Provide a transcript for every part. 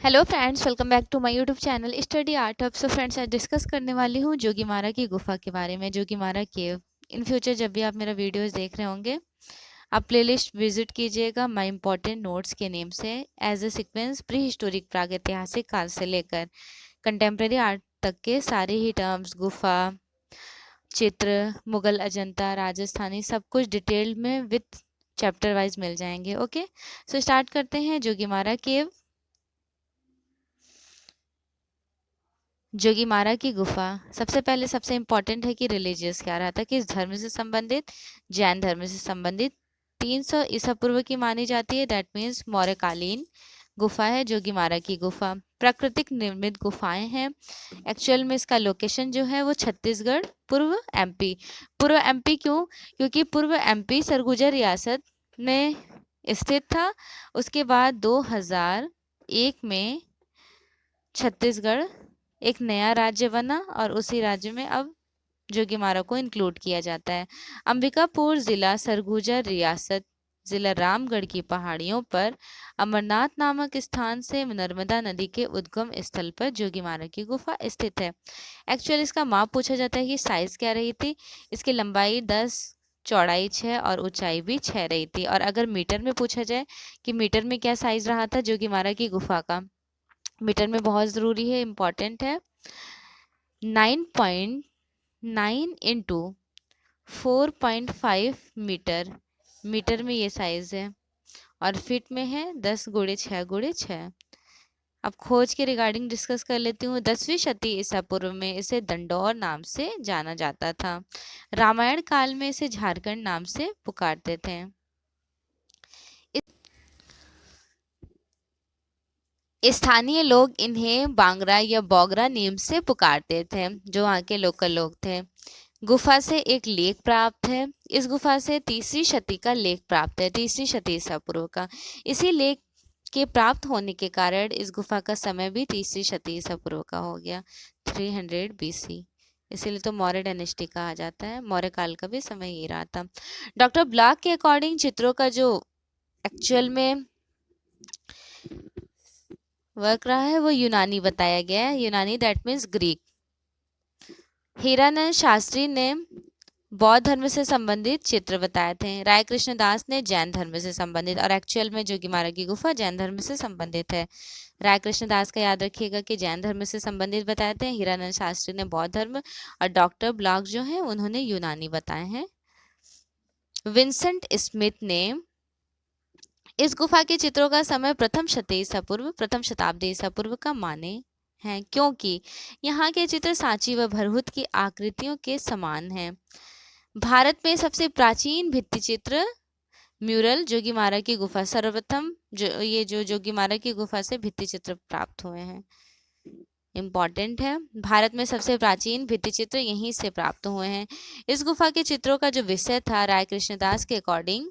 Hello friends, welcome back to my YouTube channel study art hub. So friends, आज discuss करने वाली हूँ जोगीमारा की गुफा के बारे में, जोगीमारा केव। इन फ्यूचर जब भी आप मेरा वीडियोस देख रहे होंगे, आप प्लेलिस्ट विजिट कीजिएगा माय इंपॉर्टेंट नोट्स के नेम से, as a sequence prehistoric प्रागैतिहासिक काल से लेकर कंटेम्प्रेरी आर्ट तक के सारे ही टर्म्स, गुफा, चित्र, मुगल, अजंता, राजस्थानी, सब कुछ डिटेल्ड में विथ चैप्टर वाइज मिल जाएंगे। ओके, सो स्टार्ट करते हैं। जोगीमारा केव, जोगीमारा की गुफा। सबसे पहले सबसे इम्पोर्टेंट है कि रिलीजियस क्या रहा था, किस धर्म से संबंधित, जैन धर्म से संबंधित। 300 ईसा पूर्व की मानी जाती है, दैट मीन्स मौर्यकालीन गुफा है जोगीमारा की गुफा। प्राकृतिक निर्मित गुफाएं हैं। एक्चुअल में इसका लोकेशन जो है वो छत्तीसगढ़, पूर्व एमपी। पूर्व एमपी क्यों? क्योंकि पूर्व एमपी सरगुजा रियासत में स्थित था। उसके बाद 2001 में छत्तीसगढ़ एक नया राज्य बना और उसी राज्य में अब जोगीमारा को इंक्लूड किया जाता है। अंबिकापुर जिला, सरगुजा रियासत, जिला रामगढ़ की पहाड़ियों पर अमरनाथ नामक स्थान से नर्मदा नदी के उद्गम स्थल पर जोगीमारा की गुफा स्थित है। एक्चुअली इसका माप पूछा जाता है कि साइज क्या रही थी। इसकी लंबाई 10, चौड़ाई 6 और ऊंचाई भी 6 रही थी। और अगर मीटर में पूछा जाए कि मीटर में क्या साइज रहा था जोगीमारा की गुफा का, मीटर में बहुत ज़रूरी है, इम्पॉर्टेंट है। 9.9 इंटू 4.5 मीटर, मीटर में ये साइज है। और फीट में है 10 × 6 × 6। अब खोज के रिगार्डिंग डिस्कस कर लेती हूँ। 10वीं शती ईसा पूर्व में इसे दंडौर नाम से जाना जाता था। रामायण काल में इसे झारखंड नाम से पुकारते थे। स्थानीय लोग इन्हें बांगरा या बोगरा नेम से पुकारते थे, जो वहाँ के लोकल लोग थे। गुफा से एक लेख प्राप्त है। इस गुफा से 3री शती का लेख प्राप्त है, 3री शती ईसा पूर्व का। इसी लेख के प्राप्त होने के कारण इस गुफा का समय भी 3री शती ईसा पूर्व का हो गया, 300 BC। इसीलिए तो मौर्य डायनेस्टी कहा जाता है। मौर्य काल का भी समय ये रहा था। डॉक्टर ब्लॉक के अकॉर्डिंग चित्रों का जो एक्चुअल में वर्क रहा है वो यूनानी बताया गया है। यूनानी that means Greek. Hiranand Shastri ने बौद्ध धर्म से संबंधित चित्र बताए थे। राय कृष्ण दास ने जैन धर्म से संबंधित, और एक्चुअल में जोगीमारा की गुफा जैन धर्म से संबंधित है। राय कृष्ण दास का याद रखिएगा कि जैन धर्म से संबंधित बताए थे, हीरानंद शास्त्री ने बौद्ध धर्म, और डॉक्टर ब्लॉक जो है उन्होंने यूनानी बताए हैं। विंसेंट स्मिथ ने इस गुफा के चित्रों का समय प्रथम शताब्दी ईसा पूर्व का माने हैं, क्योंकि यहाँ के चित्र सांची व भरहुत की आकृतियों के समान हैं। भारत में सबसे प्राचीन भित्ति चित्र म्यूरल जोगीमारा की गुफा, सर्वप्रथम जो जोगीमारा की गुफा से भित्ति चित्र प्राप्त हुए हैं, इम्पॉर्टेंट है। भारत में सबसे प्राचीन भित्ति चित्र यहीं से प्राप्त हुए हैं। इस गुफा के चित्रों का जो विषय था, राय कृष्णदास के अकॉर्डिंग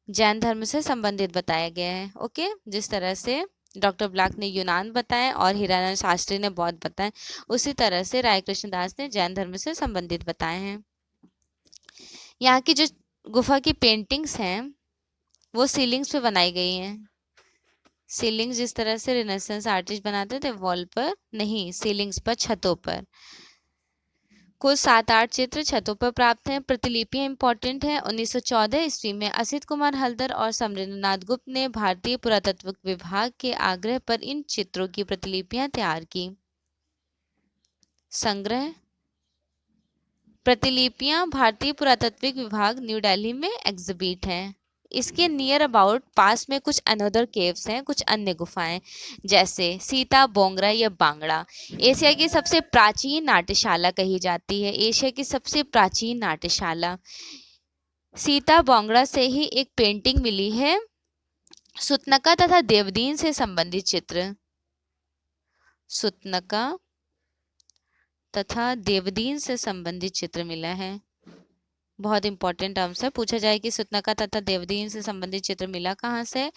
जैन धर्म से संबंधित बताया गया है। ओके, जिस तरह से डॉक्टर ब्लॉक ने यूनान बताए और हीरानंद शास्त्री ने बौद्ध बताए, उसी तरह से राय कृष्णदास ने जैन धर्म से संबंधित बताए हैं। यहाँ की जो गुफा की पेंटिंग्स हैं वो सीलिंग्स पे बनाई गई हैं। सीलिंग्स जिस तरह से रिनेसेंस आर्टिस्ट बनाते थे, वॉल पर नहीं, सीलिंग्स पर, छतों पर। कुल 7-8 चित्र छतों पर प्राप्त हैं। प्रतिलिपियां इंपॉर्टेंट हैं। 1914 ईस्वी में असित कुमार हल्दर और समरेंद्रनाथ गुप्त ने भारतीय पुरातत्व विभाग के आग्रह पर इन चित्रों की प्रतिलिपियां तैयार की। संग्रह प्रतिलिपियां भारतीय पुरातत्विक विभाग न्यू दिल्ली में एग्जिबिट हैं। इसके नियर अबाउट पास में कुछ अनदर केव्स हैं, कुछ अन्य गुफाएं, जैसे सीता बोंगरा या बांगड़ा। एशिया की सबसे प्राचीन नाट्यशाला कही जाती है, एशिया की सबसे प्राचीन नाट्यशाला। सीता बोंगड़ा से ही एक पेंटिंग मिली है। सुतनका तथा देवदीन से संबंधित चित्र, सुतनका तथा देवदीन से संबंधित चित्र मिला है। बहुत इंपॉर्टेंट टर्म्स है। पूछा जाए कि सुतनका तथा देवदीन से संबंधित चित्र मिला कहाँ से,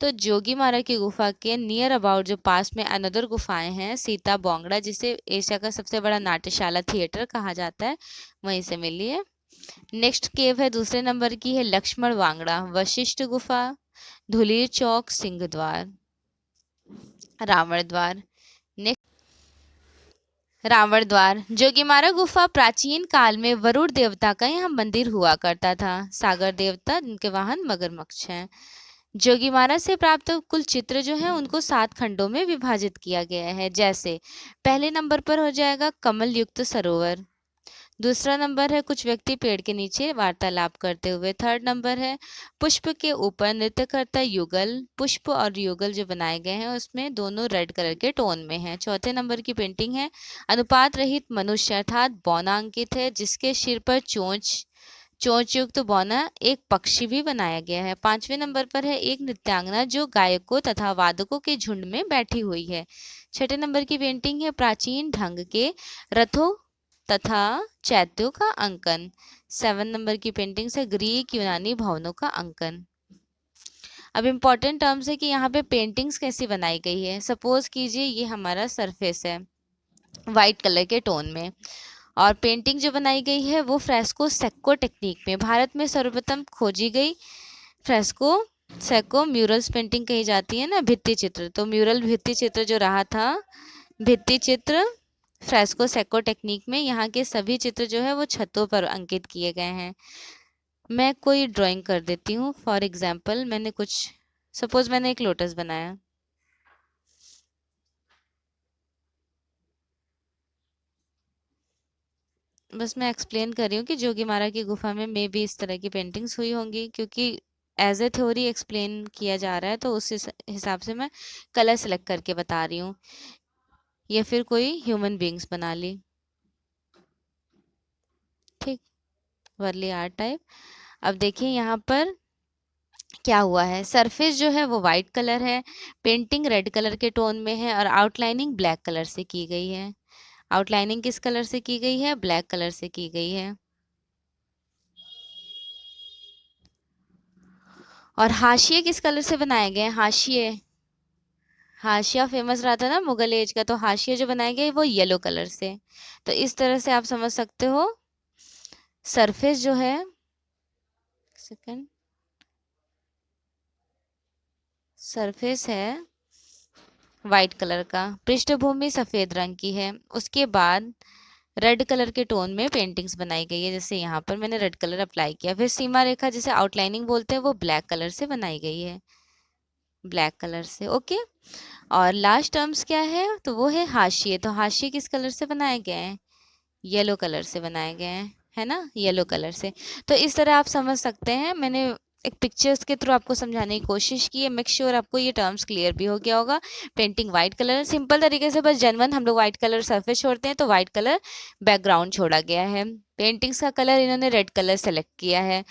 तो जोगीमारा की गुफा के नियर अबाउट जो पास में अनदर गुफाएं हैं, सीता बोंगड़ा, जिसे एशिया का सबसे बड़ा नाट्यशाला थिएटर कहा जाता है, वहीं से मिली है। नेक्स्ट केव है दूसरे नंबर की है लक्ष्मण वांगड़ा, वशिष्ठ गुफा, धुलीर चौक, सिंह द्वार, रावण द्वार। रावण द्वार। जोगीमारा गुफा प्राचीन काल में वरुण देवता का यहाँ मंदिर हुआ करता था। सागर देवता, जिनके वाहन मगरमच्छ हैं। जोगीमारा से प्राप्त कुल चित्र जो है उनको 7 खंडों में विभाजित किया गया है। जैसे पहले नंबर पर हो जाएगा कमल युक्त सरोवर, दूसरा नंबर है कुछ व्यक्ति पेड़ के नीचे वार्तालाप करते हुए, थर्ड नंबर है पुष्प के ऊपर नृत्य करता युगल। पुष्प और युगल जो बनाए गए हैं उसमें दोनों रेड कलर के टोन में हैं। चौथे नंबर की पेंटिंग है अनुपात रहित मनुष्य अर्थात बौना अंकित है, जिसके सिर पर चोंच युक्त बौना एक पक्षी भी बनाया गया है। 5वें नंबर पर है एक नृत्यांगना जो गायकों तथा वादकों के झुंड में बैठी हुई है। 6ठे नंबर की पेंटिंग है प्राचीन ढंग के रथों तथा चैत्यों का अंकन। 7 नंबर की पेंटिंग से ग्रीक यूनानी भवनों का अंकन। अब इम्पोर्टेंट टर्म्स है कि यहाँ पे पेंटिंग्स कैसी बनाई गई है। सपोज कीजिए ये हमारा सरफेस है वाइट कलर के टोन में, और पेंटिंग जो बनाई गई है वो फ्रेस्को सेक्को टेक्निक में भारत में सर्वप्रथम खोजी गई। फ्रेस्को सेक्को म्यूरल्स पेंटिंग कही जाती है ना, भित्ति चित्र। तो म्यूरल भित्ति चित्र जो रहा था, भित्ति चित्र फ्रेस्को सेक्को टेक्निक में यहाँ के सभी चित्र जो है वो छतों पर अंकित किए गए हैं। मैं कोई ड्राइंग कर देती हूँ। फॉर एग्जाम्पल मैंने कुछ, सपोज मैंने एक लोटस बनाया, बस मैं एक्सप्लेन कर रही हूँ कि जोगीमारा की गुफा में मे भी इस तरह की पेंटिंग्स हुई होंगी, क्योंकि एज ए थ्योरी एक्सप्लेन किया जा रहा है तो उस हिसाब से मैं कलर सेलेक्ट करके बता रही हूँ। या फिर कोई ह्यूमन बींग्स बना ली, ठीक, वर्ली आर्ट टाइप। अब देखिए यहाँ पर क्या हुआ है, सरफेस जो है वो वाइट कलर है, पेंटिंग रेड कलर के टोन में है और आउटलाइनिंग ब्लैक कलर से की गई है। आउटलाइनिंग किस कलर से की गई है, ब्लैक कलर से की गई है। और हाशिए किस कलर से बनाए गए हैं, हाशिए, हाशिया फेमस रहा था ना मुगल एज का, तो हाशिए जो बनाए गए वो येलो कलर से। तो इस तरह से आप समझ सकते हो सरफेस जो है, सेकंड, सरफेस है वाइट कलर का, पृष्ठभूमि सफेद रंग की है, उसके बाद रेड कलर के टोन में पेंटिंग्स बनाई गई है। जैसे यहाँ पर मैंने रेड कलर अप्लाई किया। फिर सीमा रेखा जिसे आउटलाइनिंग बोलते हैं वो ब्लैक कलर से बनाई गई है, ब्लैक कलर से, ओके। और लास्ट टर्म्स क्या है, तो वो है हाशिए। तो हाशिए किस कलर से बनाए गए हैं, येलो कलर से बनाए गए हैं, है ना, येलो कलर से। तो इस तरह आप समझ सकते हैं, मैंने एक पिक्चर्स के थ्रू आपको समझाने की कोशिश की है। मेक श्योर आपको ये टर्म्स क्लियर भी हो गया होगा। पेंटिंग वाइट कलर, सिंपल तरीके से बस जनवन हम लोग वाइट कलर सरफेस छोड़ते हैं तो वाइट कलर बैकग्राउंड छोड़ा गया है। पेंटिंग्स का कलर इन्होंने रेड कलर सेलेक्ट किया है,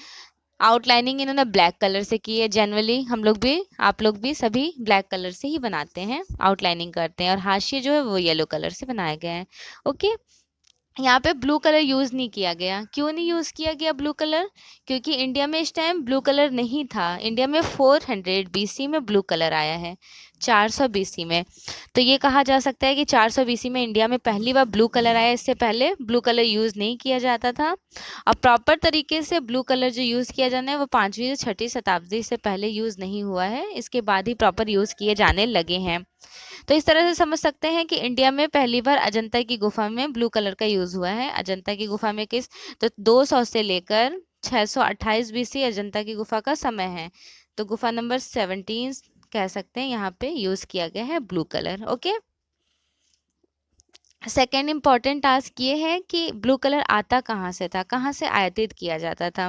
आउटलाइनिंग इन्होंने ब्लैक कलर से की है। जनरली हम लोग भी, आप लोग भी सभी ब्लैक कलर से ही बनाते हैं, आउटलाइनिंग करते हैं। और हाशिए जो है वो येलो कलर से बनाए गए हैं, ओके। यहाँ पे ब्लू कलर यूज़ नहीं किया गया। क्यों नहीं यूज़ किया गया ब्लू कलर, क्योंकि इंडिया में इस टाइम ब्लू कलर नहीं था। इंडिया में 400 BC में ब्लू कलर आया है, 400 BC में। तो ये कहा जा सकता है कि 400 BC में इंडिया में पहली बार ब्लू कलर आया। इससे पहले ब्लू कलर यूज़ नहीं किया जाता था। और प्रॉपर तरीके से ब्लू कलर जो यूज़ किया जाना है वो 5वीं से 6ठी शताब्दी से पहले यूज़ नहीं हुआ है, इसके बाद ही प्रॉपर यूज़ किए जाने लगे हैं। तो इस तरह से समझ सकते हैं कि इंडिया में पहली बार अजंता की गुफा में ब्लू कलर का यूज़ हुआ है। अजंता की गुफा में किस, तो 200 से लेकर 628 BC अजंता की गुफा का समय है। तो गुफा नंबर 17 कह सकते हैं, यहाँ पे यूज़ किया गया है blue colour, okay. Second important task ये है कि ब्लू कलर आता कहाँ से था, कहाँ से आयातित किया जाता था।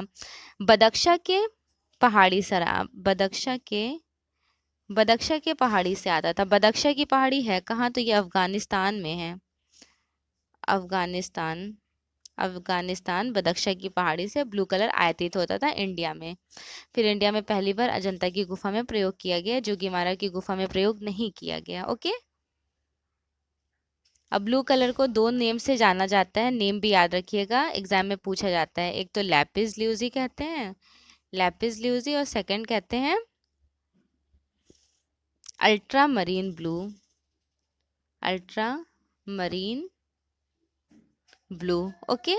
बदख्शा के पहाड़ी सरा, बदख्शा के पहाड़ी से आता था। बदख्शा की पहाड़ी है कहाँ, तो ये अफगानिस्तान में है, अफगानिस्तान बदख्शा की पहाड़ी से ब्लू कलर आयातित होता था इंडिया में। फिर इंडिया में पहली बार अजंता की गुफा में प्रयोग किया गया, जोगीमारा की गुफा में प्रयोग नहीं किया गया, ओके। अब ब्लू कलर को दो नेम से जाना जाता है, नेम भी याद रखिएगा, एग्जाम में पूछा जाता है। एक तो लैपिस ल्यूजी कहते हैं, लैपिस ल्यूजी, और सेकंड कहते हैं ultra marine blue, ultra marine blue. Okay,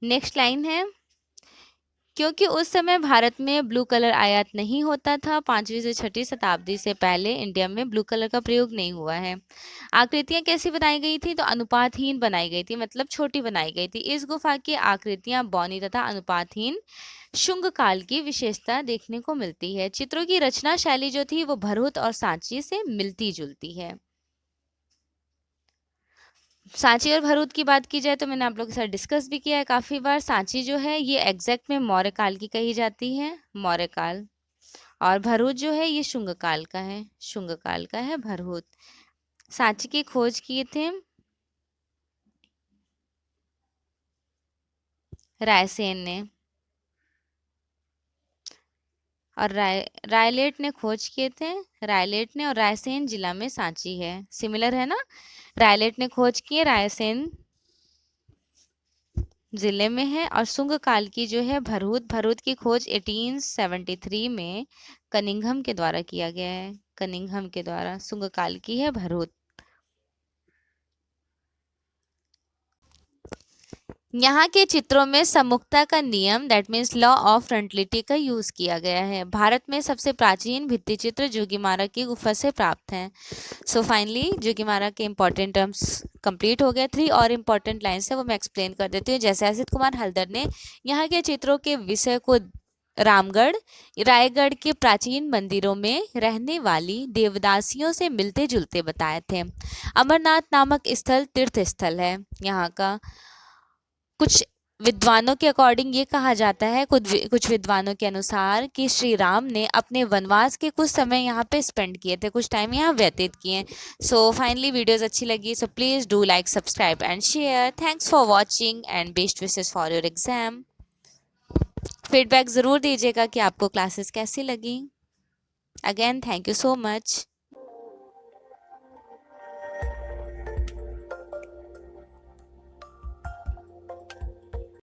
next line है, क्योंकि उस समय भारत में ब्लू कलर आयात नहीं होता था, 5वीं से 6वीं शताब्दी से पहले इंडिया में ब्लू कलर का प्रयोग नहीं हुआ है। आकृतियां कैसी बनाई गई थी? तो अनुपातहीन बनाई गई थी, मतलब छोटी बनाई गई थी। इस गुफा की आकृतियां बौनी तथा अनुपातहीन शुंग काल की विशेषता देखने को मिलती है। चित्रों की रचना शैली जो थी वो भरहुत और सांची से मिलती जुलती है। सांची और भरूच की बात की जाए तो मैंने आप लोगों के साथ डिस्कस भी किया है काफ़ी बार। सांची जो है ये एग्जैक्ट में मौर्य काल की कही जाती है, मौर्य काल, और भरूच जो है ये शुंग काल का है, शुंग काल का है भरूच। सांची की खोज किए थे रायसेन ने, और रायलेट ने खोज किए थे, रायलेट ने, और रायसेन जिला में सांची है, सिमिलर है ना। रायलेट ने खोज किए, रायसेन जिले में है। और शुंग काल की जो है भरूच, भरूच की खोज 1873 में कनिंघम के द्वारा किया गया है, कनिंघम के द्वारा। शुंग काल की है भरूच। यहाँ के चित्रों में सम्मुखता का नियम, दैट मीन्स लॉ ऑफ फ्रंटलिटी का यूज किया गया है। भारत में सबसे प्राचीन भित्ति चित्र जोगीमारा की गुफा से प्राप्त हैं। सो फाइनली जोगीमारा के इंपॉर्टेंट टर्म्स कंप्लीट हो गए। 3 और इम्पॉर्टेंट लाइन्स है वो मैं एक्सप्लेन कर देती हूँ। जैसे असित कुमार हल्दर ने यहाँ के चित्रों के विषय को रामगढ़, रायगढ़ के प्राचीन मंदिरों में रहने वाली देवदासियों से मिलते जुलते बताए थे। अमरनाथ नामक स्थल तीर्थ स्थल है यहाँ का। कुछ विद्वानों के अकॉर्डिंग ये कहा जाता है, कुछ विद्वानों के अनुसार, कि श्री राम ने अपने वनवास के कुछ समय यहाँ पे स्पेंड किए थे, कुछ टाइम यहाँ व्यतीत किए। सो फाइनली वीडियोस अच्छी लगी, so please do like, subscribe and share. Thanks for watching and best wishes for your exam. Feedback ज़रूर दीजिएगा कि आपको क्लासेस कैसी लगी। Again thank you so much.